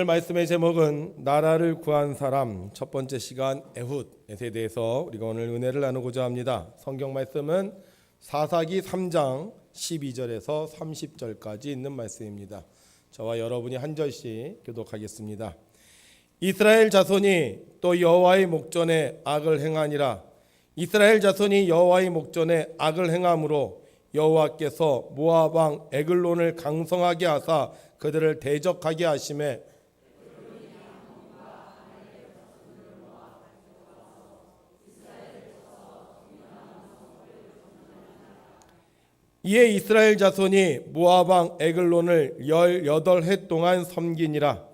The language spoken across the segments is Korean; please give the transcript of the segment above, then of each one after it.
오늘 말씀의 제목은 나라를 구한 사람, 첫 번째 시간 에훗에 대해서 우리가 오늘 은혜를 나누고자 합니다. 성경 말씀은 사사기 3장 12절에서 30절까지 있는 말씀입니다. 저와 여러분이 한 절씩 교독하겠습니다. 이스라엘 자손이 또 여호와의 목전에 악을 행하니라. 이스라엘 자손이 여호와의 목전에 악을 행함으로 여호와께서 모압 왕 에글론을 강성하게 하사 그들을 대적하게 하심에 이에 이스라엘 자손이 모압 왕 에글론을 18해 동안 섬기니라.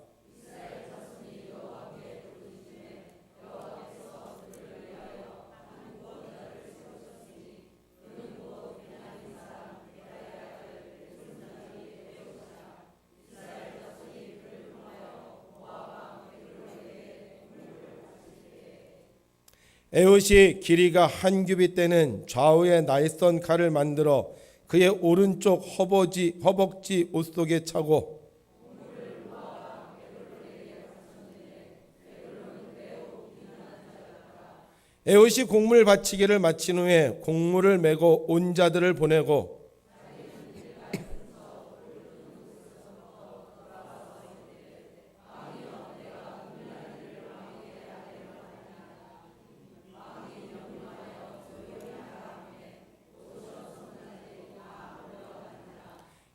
에훗이 길이가 한 규빗 되는 좌우에 날선 칼을 만들어 그의 오른쪽 허벅지 옷 속에 차고 에훗이 곡물 바치기를 마친 후에 곡물을 메고 온 자들을 보내고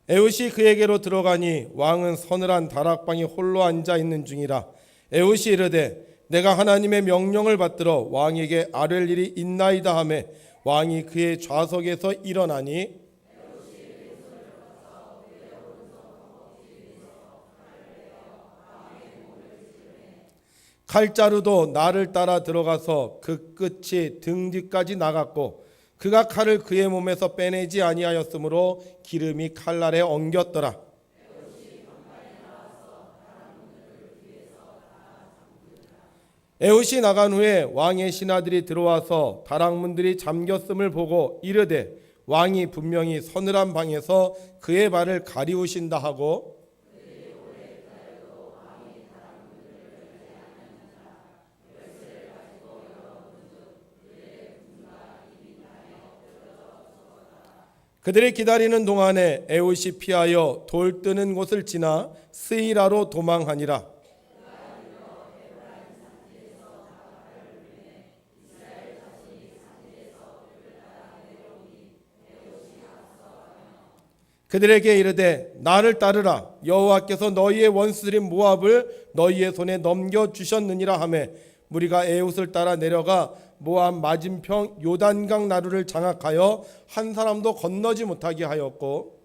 에훗이 그에게로 들어가니 왕은 서늘한 다락방에 홀로 앉아 있는 중이라. 에훗이 이르되 내가 하나님의 명령을 받들어 왕에게 아뢰 일이 있나이다 하매 왕이 그의 좌석에서 일어나니 칼자루도 나를 따라 들어가서 그 끝이 등 뒤까지 나갔고 그가 칼을 그의 몸에서 빼내지 아니하였으므로 기름이 칼날에 엉겼더라. 에훗이 나간 후에 왕의 신하들이 들어와서 다락문들이 잠겼음을 보고 이르되 왕이 분명히 서늘한 방에서 그의 발을 가리우신다 하고 그들이 기다리는 동안에 에훗이 피하여 돌 뜨는 곳을 지나 스이라로 도망하니라. 그들에게 이르되 나를 따르라. 여호와께서 너희의 원수들인 모압을 너희의 손에 넘겨주셨느니라 하매 무리가 에훗을 따라 내려가 모압 맞은편 요단강 나루를 장악하여 한 사람도 건너지 못하게 하였고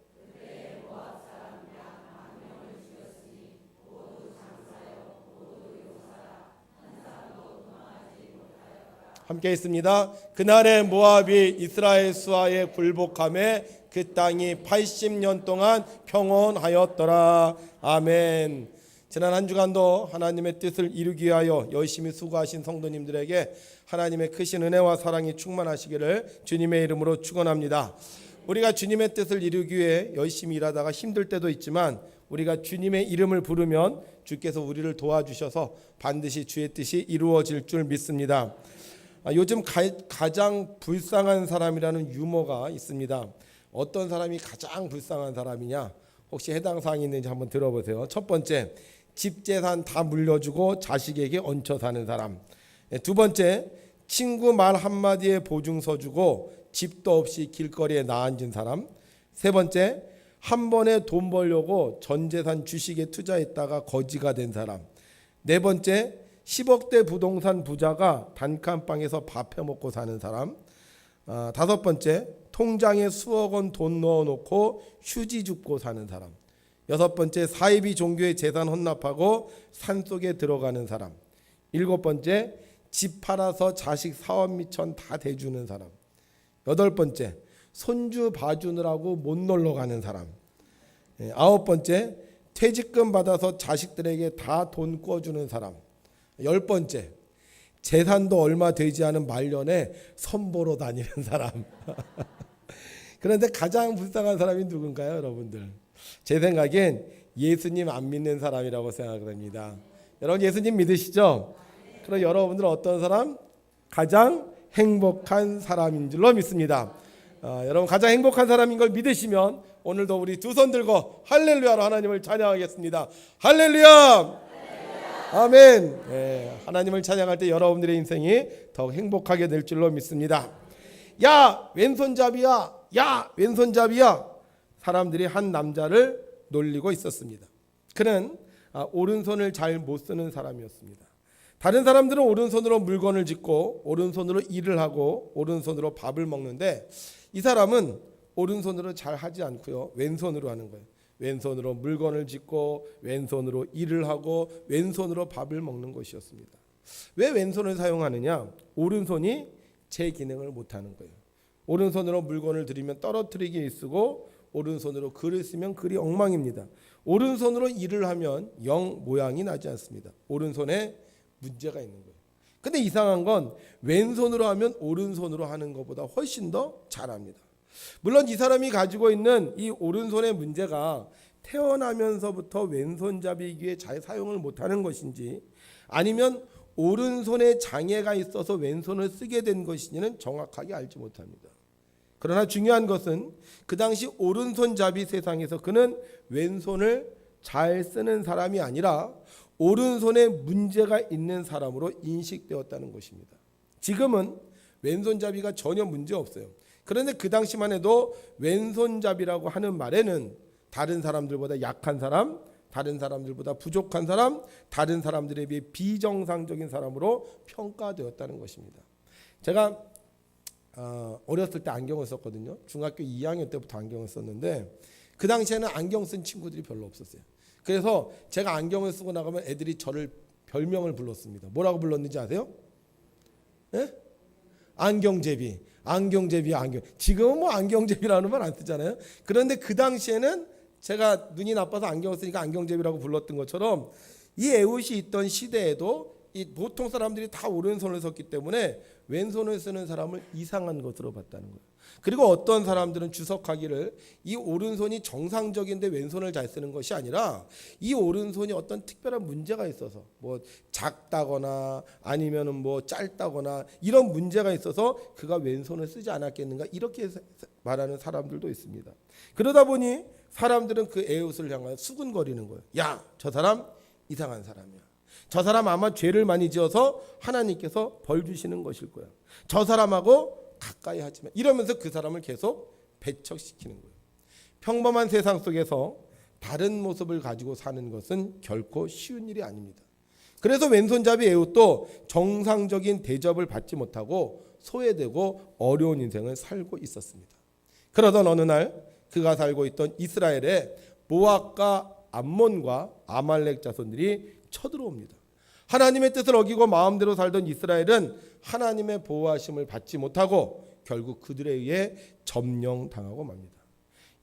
함께 있습니다. 그날에 모압이 이스라엘 수하에 굴복함에 그 땅이 80년 동안 평온하였더라. 아멘. 지난 한 주간도 하나님의 뜻을 이루기 위하여 열심히 수고하신 성도님들에게 하나님의 크신 은혜와 사랑이 충만하시기를 주님의 이름으로 축원합니다. 우리가 주님의 뜻을 이루기 위해 열심히 일하다가 힘들 때도 있지만 우리가 주님의 이름을 부르면 주께서 우리를 도와주셔서 반드시 주의 뜻이 이루어질 줄 믿습니다. 요즘 가장 불쌍한 사람이라는 유머가 있습니다. 어떤 사람이 가장 불쌍한 사람이냐? 혹시 해당 사항이 있는지 한번 들어보세요. 첫 번째, 집 재산 다 물려주고 자식에게 얹혀 사는 사람. 두 번째, 친구 말 한마디에 보증서 주고 집도 없이 길거리에 나앉은 사람. 세 번째, 한 번에 돈 벌려고 전 재산 주식에 투자했다가 거지가 된 사람. 네 번째, 10억대 부동산 부자가 단칸방에서 밥 해먹고 사는 사람. 다섯 번째, 통장에 수억 원 돈 넣어놓고 휴지 줍고 사는 사람. 여섯 번째, 사이비 종교의 재산 헌납하고 산속에 들어가는 사람. 일곱 번째, 집 팔아서 자식 사업 미천 다 대주는 사람. 여덟 번째, 손주 봐주느라고 못 놀러 가는 사람. 아홉 번째, 퇴직금 받아서 자식들에게 다 돈 꿔주는 사람. 열 번째, 재산도 얼마 되지 않은 말년에 선보러 다니는 사람. 그런데 가장 불쌍한 사람이 누군가요, 여러분들? 제 생각엔 예수님 안 믿는 사람이라고 생각합니다. 여러분 예수님 믿으시죠? 그럼 여러분들은 어떤 사람? 가장 행복한 사람인 줄로 믿습니다. 여러분 가장 행복한 사람인 걸 믿으시면 오늘도 우리 두 손 들고 할렐루야로 하나님을 찬양하겠습니다. 할렐루야! 아멘. 하나님을 찬양할 때 여러분들의 인생이 더 행복하게 될 줄로 믿습니다. 야 왼손잡이야, 야 왼손잡이야. 사람들이 한 남자를 놀리고 있었습니다. 그는 오른손을 잘 못 쓰는 사람이었습니다. 다른 사람들은 오른손으로 물건을 짚고 오른손으로 일을 하고 오른손으로 밥을 먹는데 이 사람은 오른손으로 잘 하지 않고요, 왼손으로 하는 거예요. 왼손으로 물건을 짚고 왼손으로 일을 하고 왼손으로 밥을 먹는 것이었습니다. 왜 왼손을 사용하느냐? 오른손이 제 기능을 못하는 거예요. 오른손으로 물건을 들이면 떨어뜨리기 쓰고 오른손으로 글을 쓰면 글이 엉망입니다. 오른손으로 일을 하면 영 모양이 나지 않습니다. 오른손에 문제가 있는 거예요. 근데 이상한 건 왼손으로 하면 오른손으로 하는 것보다 훨씬 더 잘합니다. 물론 이 사람이 가지고 있는 이 오른손의 문제가 태어나면서부터 왼손잡이기에 잘 사용을 못하는 것인지 아니면 오른손에 장애가 있어서 왼손을 쓰게 된 것인지는 정확하게 알지 못합니다. 그러나 중요한 것은 그 당시 오른손잡이 세상에서 그는 왼손을 잘 쓰는 사람이 아니라 오른손에 문제가 있는 사람으로 인식되었다는 것입니다. 지금은 왼손잡이가 전혀 문제 없어요. 그런데 그 당시만 해도 왼손잡이라고 하는 말에는 다른 사람들보다 약한 사람, 다른 사람들보다 부족한 사람, 다른 사람들에 비해 비정상적인 사람으로 평가되었다는 것입니다. 제가 어렸을 때 안경을 썼거든요. 중학교 2학년 때부터 안경을 썼는데 그 당시에는 안경 쓴 친구들이 별로 없었어요. 그래서 제가 안경을 쓰고 나가면 애들이 저를 별명을 불렀습니다. 뭐라고 불렀는지 아세요? 네? 안경제비. 안경제비 안경. 지금은 뭐 안경제비라는 말 안 쓰잖아요. 그런데 그 당시에는 제가 눈이 나빠서 안경을 쓰니까 안경제비라고 불렀던 것처럼 이 에웃이 있던 시대에도 이 보통 사람들이 다 오른손을 썼기 때문에 왼손을 쓰는 사람을 이상한 것으로 봤다는 거예요. 그리고 어떤 사람들은 주석하기를 이 오른손이 정상적인데 왼손을 잘 쓰는 것이 아니라 이 오른손이 어떤 특별한 문제가 있어서 뭐 작다거나 아니면은 뭐 짧다거나 이런 문제가 있어서 그가 왼손을 쓰지 않았겠는가 이렇게 말하는 사람들도 있습니다. 그러다 보니 사람들은 그 에웃을 향하여 수군거리는 거예요. 야, 저 사람 이상한 사람이야. 저 사람 아마 죄를 많이 지어서 하나님께서 벌 주시는 것일 거야. 저 사람하고 가까이 하지 마. 이러면서 그 사람을 계속 배척시키는 거예요. 평범한 세상 속에서 다른 모습을 가지고 사는 것은 결코 쉬운 일이 아닙니다. 그래서 왼손잡이 에웃도 정상적인 대접을 받지 못하고 소외되고 어려운 인생을 살고 있었습니다. 그러던 어느 날 그가 살고 있던 이스라엘에 모압과 암몬과 아말렉 자손들이 쳐들어옵니다. 하나님의 뜻을 어기고 마음대로 살던 이스라엘은 하나님의 보호하심을 받지 못하고 결국 그들에 의해 점령당하고 맙니다.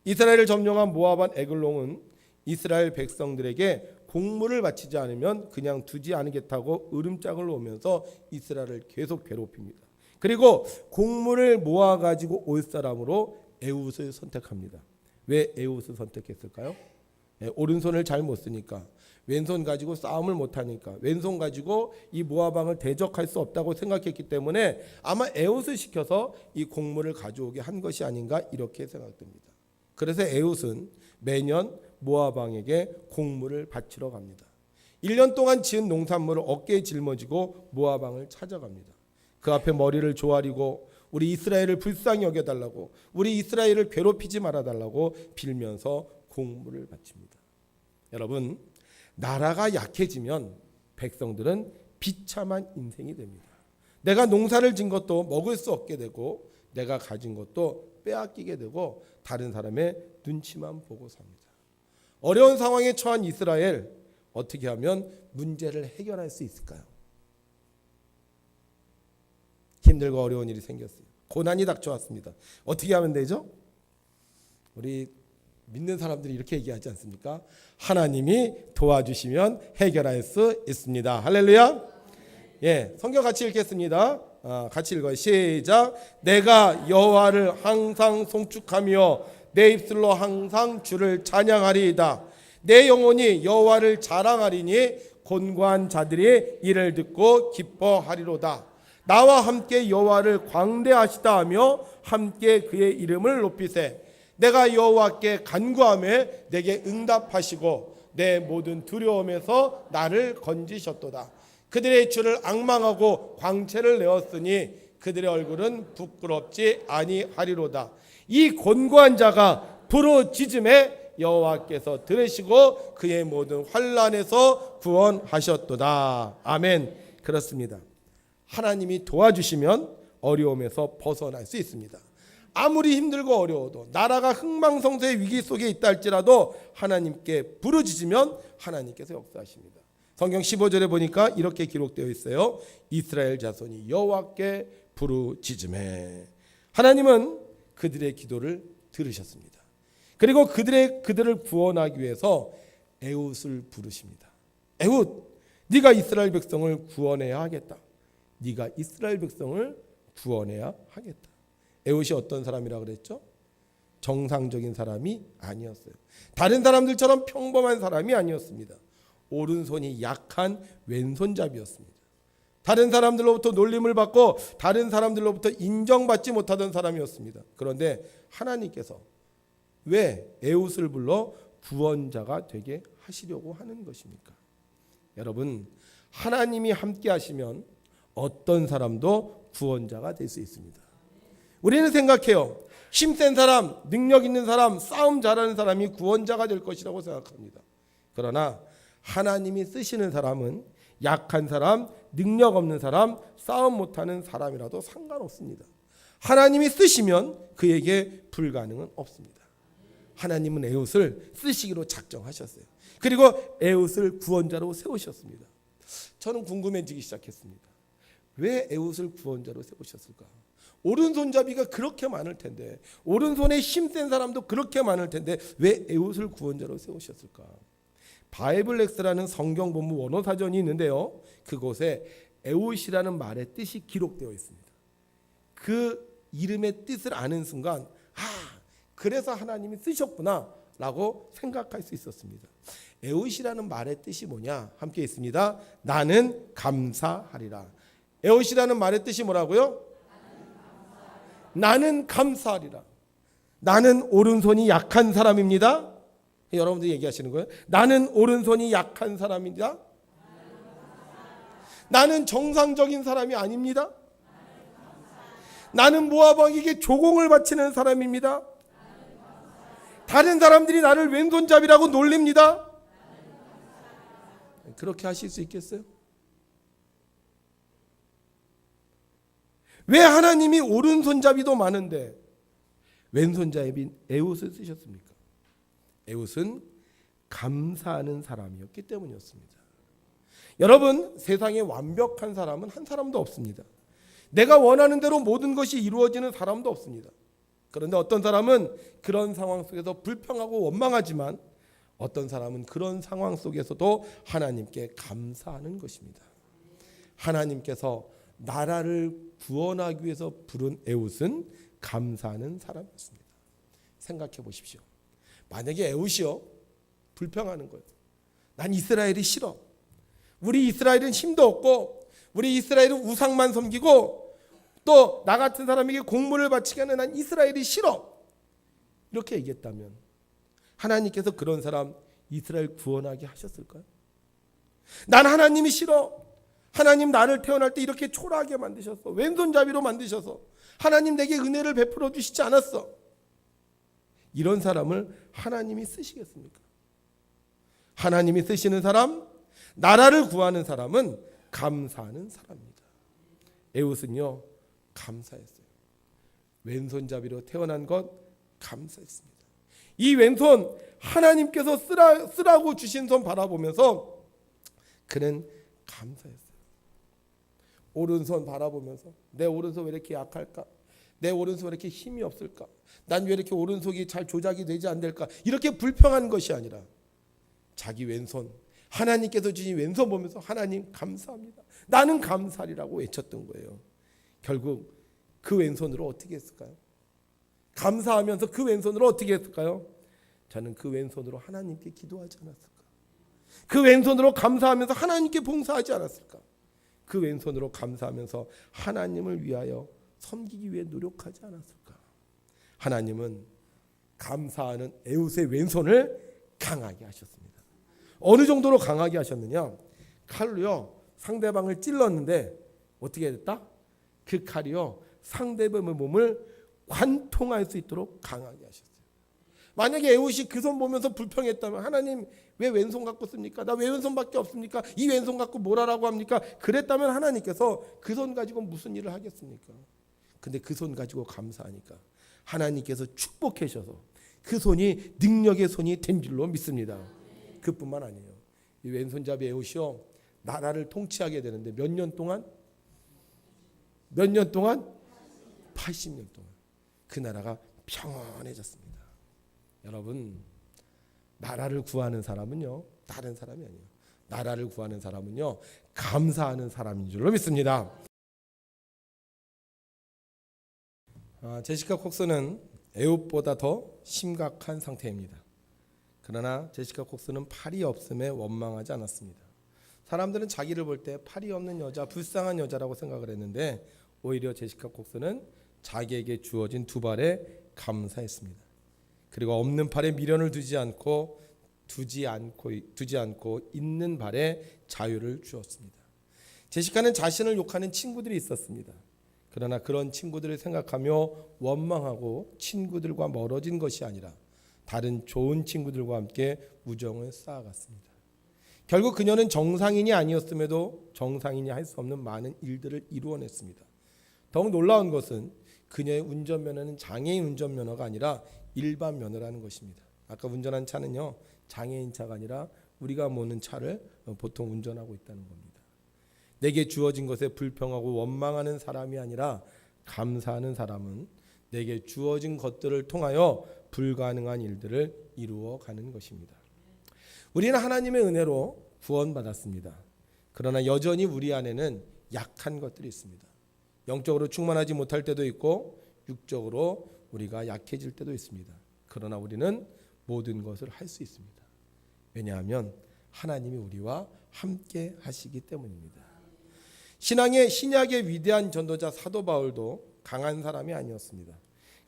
이스라엘을 점령한 모압한 에글론은 이스라엘 백성들에게 공물을 바치지 않으면 그냥 두지 않겠다고 으름장을 놓으면서 이스라엘을 계속 괴롭힙니다. 그리고 공물을 모아가지고 올 사람으로 에웃을 선택합니다. 왜 에웃을 선택했을까요? 오른손을 잘 못 쓰니까, 왼손 가지고 싸움을 못하니까, 왼손 가지고 이 모압왕을 대적할 수 없다고 생각했기 때문에 아마 에웃을 시켜서 이 공물을 가져오게 한 것이 아닌가 이렇게 생각됩니다. 그래서 에웃은 매년 모압왕에게 공물을 바치러 갑니다. 1년 동안 지은 농산물을 어깨에 짊어지고 모압왕을 찾아갑니다. 그 앞에 머리를 조아리고 우리 이스라엘을 불쌍히 여겨달라고, 우리 이스라엘을 괴롭히지 말아달라고 빌면서 공물을 바칩니다. 여러분, 나라가 약해지면 백성들은 비참한 인생이 됩니다. 내가 농사를 진 것도 먹을 수 없게 되고 내가 가진 것도 빼앗기게 되고 다른 사람의 눈치만 보고 삽니다. 어려운 상황에 처한 이스라엘, 어떻게 하면 문제를 해결할 수 있을까요? 힘들고 어려운 일이 생겼어요. 고난이 닥쳐왔습니다. 어떻게 하면 되죠? 우리 믿는 사람들이 이렇게 얘기하지 않습니까? 하나님이 도와주시면 해결할 수 있습니다. 할렐루야. 예, 성경 같이 읽겠습니다. 같이 읽어요. 시작. 내가 여호와를 항상 송축하며 내 입술로 항상 주를 찬양하리이다. 내 영혼이 여호와를 자랑하리니 곤고한 자들이 이를 듣고 기뻐하리로다. 나와 함께 여호와를 광대하시다 하며 함께 그의 이름을 높이세. 내가 여호와께 간구하매 내게 응답하시고 내 모든 두려움에서 나를 건지셨도다. 그들의 주를 앙망하고 광채를 내었으니 그들의 얼굴은 부끄럽지 아니하리로다. 이 곤고한 자가 부르짖음에 여호와께서 들으시고 그의 모든 환난에서 구원하셨도다. 아멘. 그렇습니다. 하나님이 도와주시면 어려움에서 벗어날 수 있습니다. 아무리 힘들고 어려워도 나라가 흥망성쇠의 위기 속에 있다 할지라도 하나님께 부르짖으면 하나님께서 역사하십니다. 성경 15절에 보니까 이렇게 기록되어 있어요. 이스라엘 자손이 여호와께 부르짖음에. 하나님은 그들의 기도를 들으셨습니다. 그리고 그들을 구원하기 위해서 에훗을 부르십니다. 에훗, 네가 이스라엘 백성을 구원해야 하겠다. 네가 이스라엘 백성을 구원해야 하겠다. 에훗이 어떤 사람이라 그랬죠? 정상적인 사람이 아니었어요. 다른 사람들처럼 평범한 사람이 아니었습니다. 오른손이 약한 왼손잡이였습니다. 다른 사람들로부터 놀림을 받고 다른 사람들로부터 인정받지 못하던 사람이었습니다. 그런데 하나님께서 왜 에훗을 불러 구원자가 되게 하시려고 하는 것입니까? 여러분, 하나님이 함께 하시면 어떤 사람도 구원자가 될 수 있습니다. 우리는 생각해요. 힘센 사람, 능력 있는 사람, 싸움 잘하는 사람이 구원자가 될 것이라고 생각합니다. 그러나 하나님이 쓰시는 사람은 약한 사람, 능력 없는 사람, 싸움 못하는 사람이라도 상관없습니다. 하나님이 쓰시면 그에게 불가능은 없습니다. 하나님은 에훗을 쓰시기로 작정하셨어요. 그리고 에훗을 구원자로 세우셨습니다. 저는 궁금해지기 시작했습니다. 왜 에훗을 구원자로 세우셨을까? 오른손잡이가 그렇게 많을 텐데, 오른손에 힘센 사람도 그렇게 많을 텐데 왜 에훗을 구원자로 세우셨을까? 바이블렉스라는 성경 본문 원어 사전이 있는데요. 그곳에 에훗이라는 말의 뜻이 기록되어 있습니다. 그 이름의 뜻을 아는 순간 그래서 하나님이 쓰셨구나 라고 생각할 수 있었습니다. 에훗이라는 말의 뜻이 뭐냐? 함께 있습니다. 나는 감사하리라. 에훗이라는 말의 뜻이 뭐라고요? 나는 감사하리라. 나는 오른손이 약한 사람입니다. 여러분들 얘기하시는 거예요. 나는 오른손이 약한 사람입니다. 나는 정상적인 사람이 아닙니다. 나는 모압 왕에게 조공을 바치는 사람입니다. 다른 사람들이 나를 왼손잡이라고 놀립니다. 그렇게 하실 수 있겠어요? 왜 하나님이 오른손잡이도 많은데 왼손잡이인 에훗을 쓰셨습니까? 에훗은 감사하는 사람이었기 때문이었습니다. 여러분, 세상에 완벽한 사람은 한 사람도 없습니다. 내가 원하는 대로 모든 것이 이루어지는 사람도 없습니다. 그런데 어떤 사람은 그런 상황 속에서 불평하고 원망하지만 어떤 사람은 그런 상황 속에서도 하나님께 감사하는 것입니다. 하나님께서 나라를 구원하기 위해서 부른 에훗은 감사하는 사람이었습니다. 생각해 보십시오. 만약에 에훗이요, 불평하는 거예요. 난 이스라엘이 싫어. 우리 이스라엘은 힘도 없고 우리 이스라엘은 우상만 섬기고 또 나 같은 사람에게 공물을 바치게 하는 난 이스라엘이 싫어. 이렇게 얘기했다면 하나님께서 그런 사람 이스라엘 구원하게 하셨을까요? 난 하나님이 싫어. 하나님 나를 태어날 때 이렇게 초라하게 만드셨어. 왼손잡이로 만드셔서 하나님 내게 은혜를 베풀어 주시지 않았어. 이런 사람을 하나님이 쓰시겠습니까? 하나님이 쓰시는 사람, 나라를 구하는 사람은 감사하는 사람입니다. 에훗은요, 감사했어요. 왼손잡이로 태어난 것 감사했습니다. 이 왼손 하나님께서 쓰라고 주신 손 바라보면서 그는 감사했어요. 오른손 바라보면서 내 오른손 왜 이렇게 약할까? 내 오른손 왜 이렇게 힘이 없을까? 난 왜 이렇게 오른손이 잘 조작이 되지 않을까? 이렇게 불평하는 것이 아니라 자기 왼손, 하나님께서 주신 왼손 보면서 하나님 감사합니다. 나는 감사리라고 외쳤던 거예요. 결국 그 왼손으로 어떻게 했을까요? 감사하면서 그 왼손으로 어떻게 했을까요? 저는 그 왼손으로 하나님께 기도하지 않았을까? 그 왼손으로 감사하면서 하나님께 봉사하지 않았을까? 그 왼손으로 감사하면서 하나님을 위하여 섬기기 위해 노력하지 않았을까? 하나님은 감사하는 에웃의 왼손을 강하게 하셨습니다. 어느 정도로 강하게 하셨느냐? 칼로요 상대방을 찔렀는데 어떻게 됐다? 그 칼이요 상대방의 몸을 관통할 수 있도록 강하게 하셨어요. 만약에 에웃이 그 손 보면서 불평했다면 하나님 왜 왼손 갖고 씁니까? 나 왜 왼손밖에 없습니까? 이 왼손 갖고 뭘 하라고 합니까? 그랬다면 하나님께서 그 손 가지고 무슨 일을 하겠습니까? 근데 그 손 가지고 감사하니까 하나님께서 축복하셔서 그 손이 능력의 손이 된 줄로 믿습니다. 그뿐만 아니에요. 이 왼손잡이 에웃이요 나라를 통치하게 되는데 몇 년 동안? 80년 동안 그 나라가 평안해졌습니다. 여러분 나라를 구하는 사람은요 다른 사람이 아니에요. 나라를 구하는 사람은요 감사하는 사람인 줄로 믿습니다. 제시카 콕스는 에웃보다 더 심각한 상태입니다. 그러나 제시카 콕스는 팔이 없음에 원망하지 않았습니다. 사람들은 자기를 볼 때 팔이 없는 여자, 불쌍한 여자라고 생각을 했는데 오히려 제시카 콕스는 자기에게 주어진 두 발에 감사했습니다. 그리고 없는 팔에 미련을 두지 않고 있는 발에 자유를 주었습니다. 제시카는 자신을 욕하는 친구들이 있었습니다. 그러나 그런 친구들을 생각하며 원망하고 친구들과 멀어진 것이 아니라 다른 좋은 친구들과 함께 우정을 쌓아갔습니다. 결국 그녀는 정상인이 아니었음에도 정상인이 할 수 없는 많은 일들을 이루어냈습니다. 더욱 놀라운 것은 그녀의 운전면허는 장애인 운전면허가 아니라 일반 면허라는 것입니다. 아까 운전한 차는요 장애인 차가 아니라 우리가 모는 차를 보통 운전하고 있다는 겁니다. 내게 주어진 것에 불평하고 원망하는 사람이 아니라 감사하는 사람은 내게 주어진 것들을 통하여 불가능한 일들을 이루어가는 것입니다. 우리는 하나님의 은혜로 구원받았습니다. 그러나 여전히 우리 안에는 약한 것들이 있습니다. 영적으로 충만하지 못할 때도 있고 육적으로 우리가 약해질 때도 있습니다. 그러나 우리는 모든 것을 할 수 있습니다. 왜냐하면 하나님이 우리와 함께 하시기 때문입니다. 신약의 위대한 전도자 사도 바울도 강한 사람이 아니었습니다.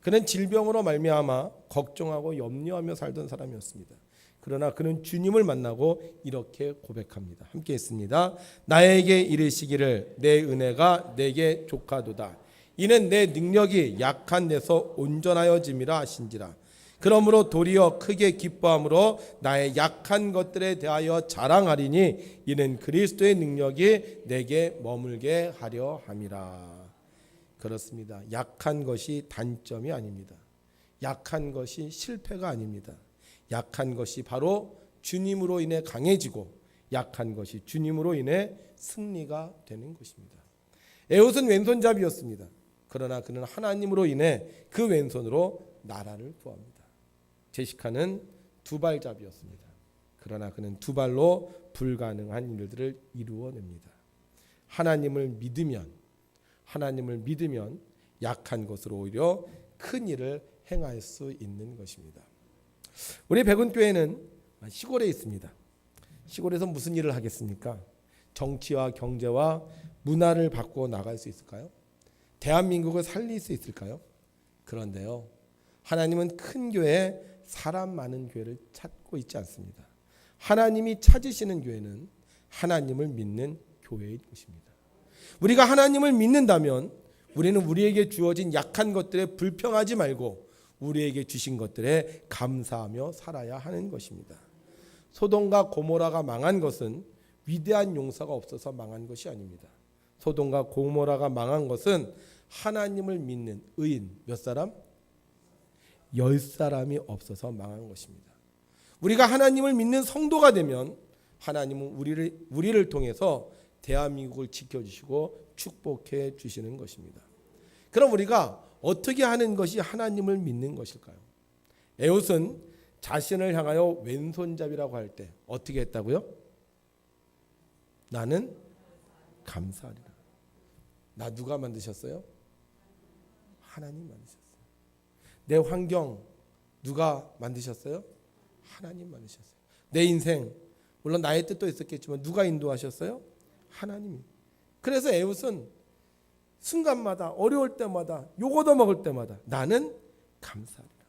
그는 질병으로 말미암아 걱정하고 염려하며 살던 사람이었습니다. 그러나 그는 주님을 만나고 이렇게 고백합니다. 함께 했습니다. 나에게 이르시기를 내 은혜가 내게 족하도다. 이는 내 능력이 약한 데서 온전하여짐이라 하신지라. 그러므로 도리어 크게 기뻐함으로 나의 약한 것들에 대하여 자랑하리니 이는 그리스도의 능력이 내게 머물게 하려 함이라. 그렇습니다. 약한 것이 단점이 아닙니다. 약한 것이 실패가 아닙니다. 약한 것이 바로 주님으로 인해 강해지고 약한 것이 주님으로 인해 승리가 되는 것입니다. 에웃은 왼손잡이였습니다. 그러나 그는 하나님으로 인해 그 왼손으로 나라를 구합니다. 제시카는 두발잡이였습니다. 그러나 그는 두 발로 불가능한 일들을 이루어냅니다. 하나님을 믿으면 약한 것으로 오히려 큰 일을 행할 수 있는 것입니다. 우리 백운교회는 시골에 있습니다. 시골에서 무슨 일을 하겠습니까? 정치와 경제와 문화를 바꾸어 나갈 수 있을까요? 대한민국을 살릴 수 있을까요? 그런데요, 하나님은 큰 교회, 사람 많은 교회를 찾고 있지 않습니다. 하나님이 찾으시는 교회는 하나님을 믿는 교회인 것입니다. 우리가 하나님을 믿는다면 우리는 우리에게 주어진 약한 것들에 불평하지 말고 우리에게 주신 것들에 감사하며 살아야 하는 것입니다. 소돔과 고모라가 망한 것은 위대한 용사가 없어서 망한 것이 아닙니다. 소돔과 고모라가 망한 것은 하나님을 믿는 의인 몇 사람? 10사람이 없어서 망한 것입니다. 우리가 하나님을 믿는 성도가 되면 하나님은 우리를 통해서 대한민국을 지켜주시고 축복해 주시는 것입니다. 그럼 우리가 어떻게 하는 것이 하나님을 믿는 것일까요? 에웃은 자신을 향하여 왼손잡이라고 할 때 어떻게 했다고요? 나는 감사하리라. 나 누가 만드셨어요? 하나님 만드셨어요. 내 환경 누가 만드셨어요? 하나님 만드셨어요. 내 인생 물론 나의 뜻도 있었겠지만 누가 인도하셨어요? 하나님이. 그래서 에웃은 순간마다 어려울 때마다 욕 얻어먹을 때마다 나는 감사하리라.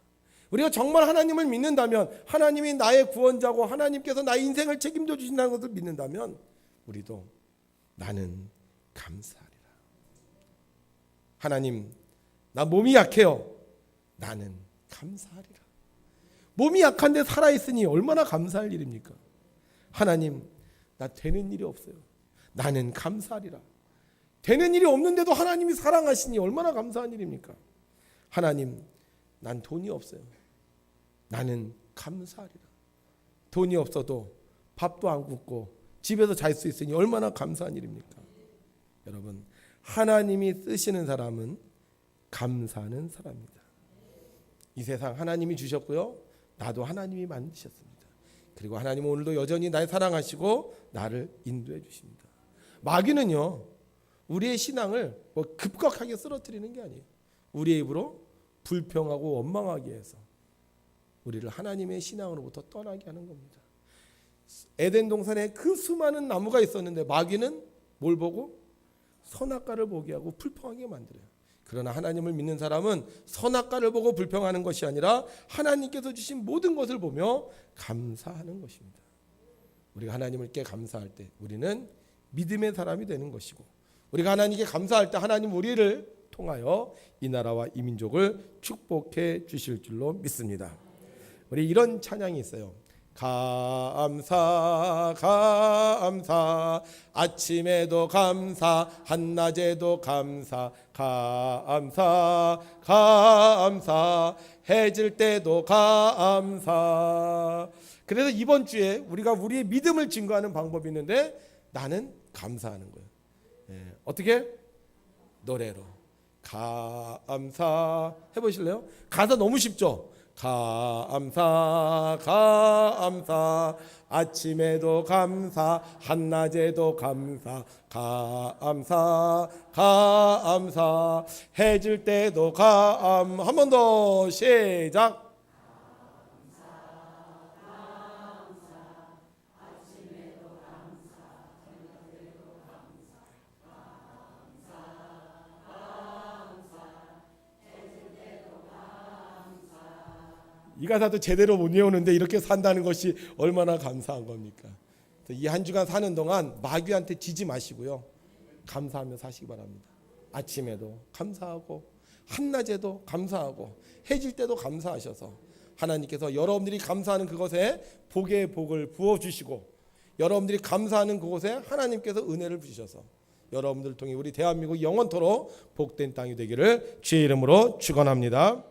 우리가 정말 하나님을 믿는다면, 하나님이 나의 구원자고 하나님께서 나의 인생을 책임져 주신다는 것을 믿는다면 우리도 나는 감사하리라. 하나님, 나 몸이 약해요. 나는 감사하리라. 몸이 약한데 살아있으니 얼마나 감사할 일입니까? 하나님, 나 되는 일이 없어요. 나는 감사하리라. 되는 일이 없는데도 하나님이 사랑하시니 얼마나 감사한 일입니까? 하나님, 난 돈이 없어요. 나는 감사하리라. 돈이 없어도 밥도 안 굶고 집에서 잘 수 있으니 얼마나 감사한 일입니까? 여러분, 하나님이 쓰시는 사람은 감사하는 사람입니다. 이 세상 하나님이 주셨고요, 나도 하나님이 만드셨습니다. 그리고 하나님은 오늘도 여전히 날 사랑하시고 나를 인도해 주십니다. 마귀는요, 우리의 신앙을 급격하게 쓰러뜨리는 게 아니에요. 우리의 입으로 불평하고 원망하게 해서 우리를 하나님의 신앙으로부터 떠나게 하는 겁니다. 에덴 동산에 그 수많은 나무가 있었는데 마귀는 뭘 보고? 선악과를 보게 하고 불평하게 만들어요. 그러나 하나님을 믿는 사람은 선악과를 보고 불평하는 것이 아니라 하나님께서 주신 모든 것을 보며 감사하는 것입니다. 우리가 하나님께 감사할 때 우리는 믿음의 사람이 되는 것이고, 우리가 하나님께 감사할 때 하나님 우리를 통하여 이 나라와 이 민족을 축복해 주실 줄로 믿습니다. 우리 이런 찬양이 있어요. 감사 감사, 아침에도 감사, 한낮에도 감사, 감사 감사, 해질 때도 감사. 그래서 이번 주에 우리가 우리의 믿음을 증거하는 방법이 있는데, 나는 감사하는 거예요. 어떻게? 노래로 감사 해보실래요? 가사 너무 쉽죠? 감사 감사, 아침에도 감사, 한낮에도 감사, 감사 감사, 해질 때도 한 번 더 시작. 이 가사도 제대로 못 외우는데 이렇게 산다는 것이 얼마나 감사한 겁니까? 이 한 주간 사는 동안 마귀한테 지지 마시고요, 감사하며 사시기 바랍니다. 아침에도 감사하고 한낮에도 감사하고 해질 때도 감사하셔서 하나님께서 여러분들이 감사하는 그것에 복의 복을 부어주시고, 여러분들이 감사하는 그곳에 하나님께서 은혜를 주셔서 여러분들을 통해 우리 대한민국 영원토록 복된 땅이 되기를 주의 이름으로 축원합니다.